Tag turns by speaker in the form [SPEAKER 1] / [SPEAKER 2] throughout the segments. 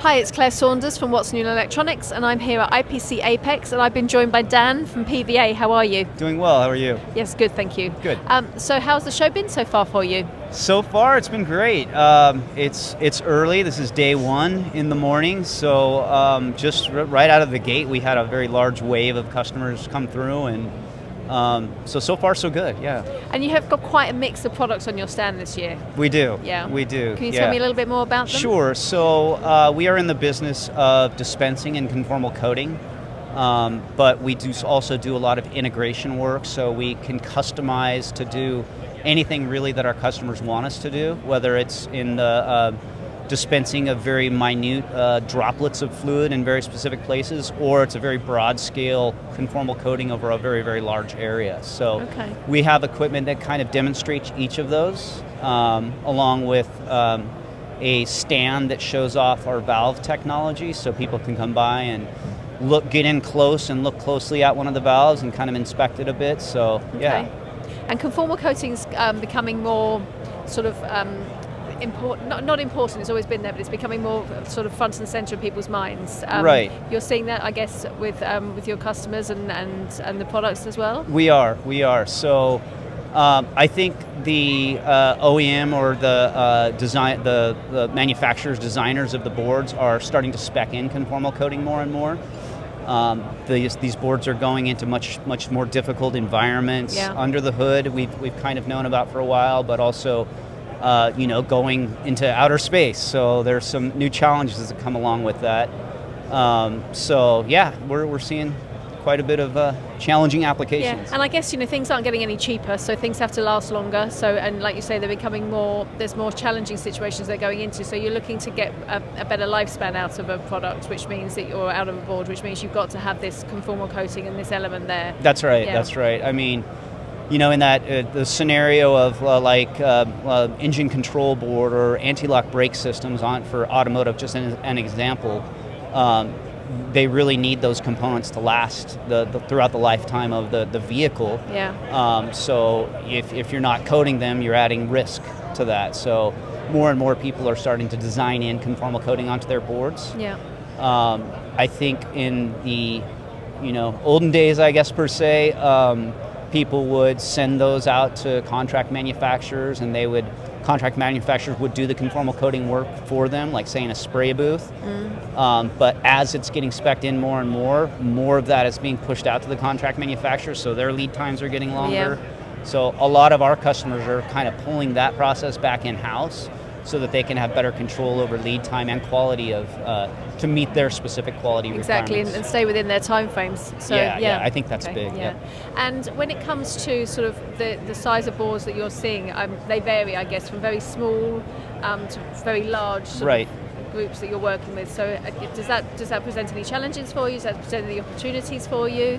[SPEAKER 1] Hi, it's Claire Saunders from What's New in Electronics, and I'm here at IPC APEX, and I've been joined by Dan from PVA. How are you?
[SPEAKER 2] Doing well, how are you?
[SPEAKER 1] Yes, good, thank you.
[SPEAKER 2] Good.
[SPEAKER 1] So how's the show been so far for you?
[SPEAKER 2] So far, it's been great. It's early. This is day one in the morning, so just right out of the gate, we had a very large wave of customers come through, and so far so good. Yeah.
[SPEAKER 1] And you have got quite a mix of products on your stand this year.
[SPEAKER 2] We do.
[SPEAKER 1] Yeah.
[SPEAKER 2] We do.
[SPEAKER 1] Can you tell me a little bit more about them?
[SPEAKER 2] Sure. So we are in the business of dispensing and conformal coating. But we also do a lot of integration work, so we can customize to do anything really that our customers want us to do, whether it's in the dispensing of very minute droplets of fluid in very specific places, or it's a very broad scale conformal coating over a very, very large area. So we have equipment that kind of demonstrates each of those, along with a stand that shows off our valve technology, so people can come by and get in close and look closely at one of the valves and kind of inspect it a bit. So yeah.
[SPEAKER 1] And conformal coating's becoming more sort of important. Not important. It's always been there, but it's becoming more sort of front and center in people's minds.
[SPEAKER 2] Right.
[SPEAKER 1] You're seeing that, I guess, with your customers and the products as well.
[SPEAKER 2] We are. So I think the OEM or the manufacturers, designers of the boards are starting to spec in conformal coating more and more. These boards are going into much more difficult environments under the hood. We've kind of known about for a while, but also going into outer space. So there's some new challenges that come along with that. So yeah, we're seeing quite a bit of challenging applications.
[SPEAKER 1] Yeah, and I guess things aren't getting any cheaper, so things have to last longer. So, and like you say, they're becoming more. There's more challenging situations they're going into. So you're looking to get a better lifespan out of a product, which means that you're out of a board, which means you've got to have this conformal coating and this element there.
[SPEAKER 2] That's right. Yeah. That's right. I mean, in that the scenario of engine control board or anti-lock brake systems for automotive, just an example. They really need those components to last throughout the lifetime of the vehicle.
[SPEAKER 1] Yeah.
[SPEAKER 2] So if you're not coating them, you're adding risk to that. So more and more people are starting to design in conformal coating onto their boards.
[SPEAKER 1] Yeah.
[SPEAKER 2] I think in the olden days, I guess per se, people would send those out to contract manufacturers, and contract manufacturers would do the conformal coating work for them, like say in a spray booth. But as it's getting spec'd in more and more of that is being pushed out to the contract manufacturers, so their lead times are getting longer. Yeah. So a lot of our customers are kind of pulling that process back in-house so that they can have better control over lead time and quality to meet their specific quality requirements.
[SPEAKER 1] Exactly, and stay within their time frames. So,
[SPEAKER 2] yeah, I think that's big.
[SPEAKER 1] Yeah. And when it comes to sort of the size of boards that you're seeing, they vary, I guess, from very small to very large groups that you're working with. So does that present any challenges for you? Does that present any opportunities for you?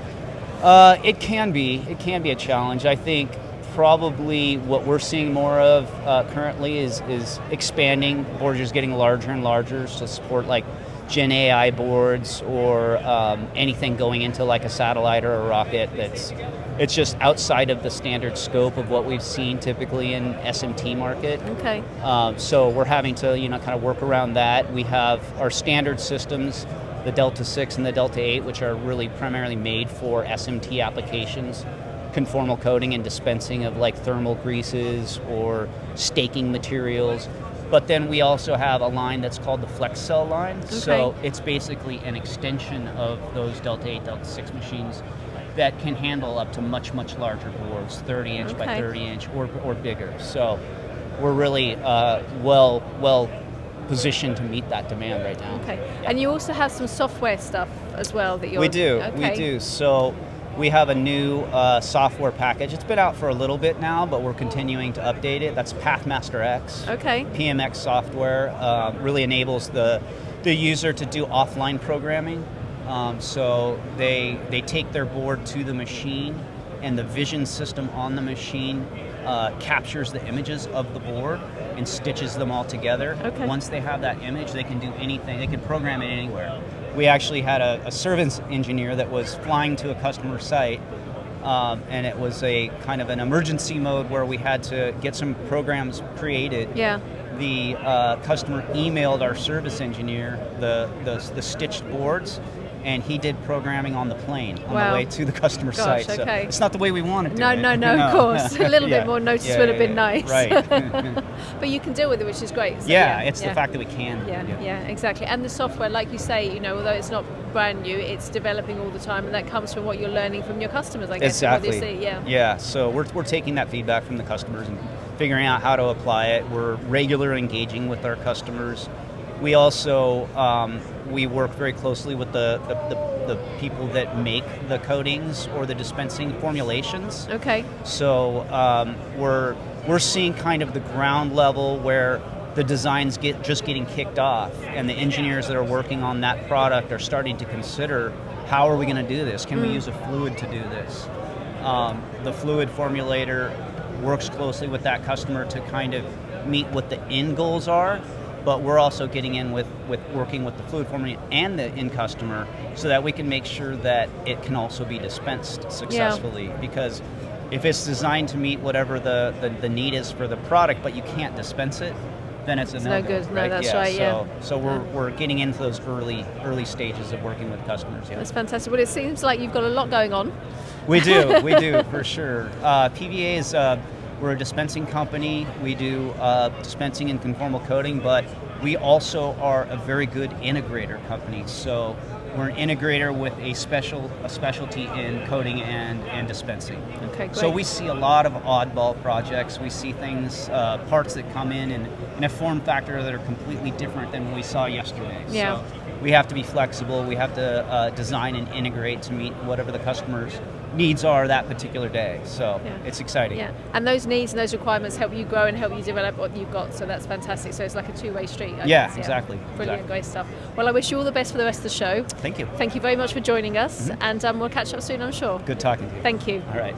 [SPEAKER 2] It can be a challenge. I think probably what we're seeing more of currently is expanding. Boards just getting larger and larger to support like Gen AI boards or anything going into like a satellite or a rocket it's just outside of the standard scope of what we've seen typically in SMT market.
[SPEAKER 1] Okay.
[SPEAKER 2] So we're having to kind of work around that. We have our standard systems, the Delta 6 and the Delta 8, which are really primarily made for SMT applications. Conformal coating and dispensing of like thermal greases or staking materials. But then we also have a line that's called the Flex Cell line. Okay. So it's basically an extension of those Delta 8, Delta 6 machines that can handle up to much larger boards, 30-inch by 30-inch or bigger. So we're really well positioned to meet that demand right now.
[SPEAKER 1] Okay. Yeah. And you also have some software stuff as well that you're...
[SPEAKER 2] We do. So we have a new software package. It's been out for a little bit now, but we're continuing to update it. That's Pathmaster X.
[SPEAKER 1] Okay.
[SPEAKER 2] PMX software really enables the user to do offline programming. So they take their board to the machine, and the vision system on the machine captures the images of the board and stitches them all together.
[SPEAKER 1] Okay.
[SPEAKER 2] Once they have that image, they can do anything. They can program it anywhere. We actually had a service engineer that was flying to a customer site and it was a kind of an emergency mode where we had to get some programs created.
[SPEAKER 1] Yeah.
[SPEAKER 2] The customer emailed our service engineer the stitched boards, and he did programming on the plane on the way to the customer site. So
[SPEAKER 1] okay.
[SPEAKER 2] it's not the way we wanted to do it.
[SPEAKER 1] No, of course. A little bit more notice would have been nice.
[SPEAKER 2] Right.
[SPEAKER 1] But you can deal with it, which is great. So,
[SPEAKER 2] it's the fact that we can.
[SPEAKER 1] Yeah, exactly. And the software, like you say, although it's not brand new, it's developing all the time, and that comes from what you're learning from your customers, I guess.
[SPEAKER 2] Exactly.
[SPEAKER 1] What you see.
[SPEAKER 2] Yeah. So we're taking that feedback from the customers and figuring out how to apply it. We're regularly engaging with our customers. We also we work very closely with the people that make the coatings or the dispensing formulations.
[SPEAKER 1] Okay.
[SPEAKER 2] So we're seeing kind of the ground level where the designs just getting kicked off, and the engineers that are working on that product are starting to consider, how are we going to do this? Can we use a fluid to do this? The fluid formulator works closely with that customer to kind of meet what the end goals are, but we're also getting in with working with the fluid formulator and the end customer so that we can make sure that it can also be dispensed successfully. Because if it's designed to meet whatever the need is for the product, but you can't dispense it, then it's no good.
[SPEAKER 1] Right? No, that's right.
[SPEAKER 2] So we're getting into those early stages of working with customers. Yeah.
[SPEAKER 1] That's fantastic. Well, it seems like you've got a lot going on.
[SPEAKER 2] We do for sure. PVA is we're a dispensing company. We do dispensing and conformal coating, but we also are a very good integrator company. So we're an integrator with a specialty in coating and dispensing.
[SPEAKER 1] Okay, great.
[SPEAKER 2] So we see a lot of oddball projects. We see things, parts that come in a form factor that are completely different than what we saw yesterday.
[SPEAKER 1] Yeah.
[SPEAKER 2] So we have to be flexible. We have to design and integrate to meet whatever the customer's needs are that particular day. So it's exciting.
[SPEAKER 1] Yeah, and those needs and those requirements help you grow and help you develop what you've got. So that's fantastic. So it's like a two-way street. I guess.
[SPEAKER 2] Exactly.
[SPEAKER 1] Brilliant, great stuff. Well, I wish you all the best for the rest of the show.
[SPEAKER 2] Thank you.
[SPEAKER 1] Thank you very much for joining us, and we'll catch up soon, I'm sure.
[SPEAKER 2] Good talking to you.
[SPEAKER 1] Thank you.
[SPEAKER 2] All right.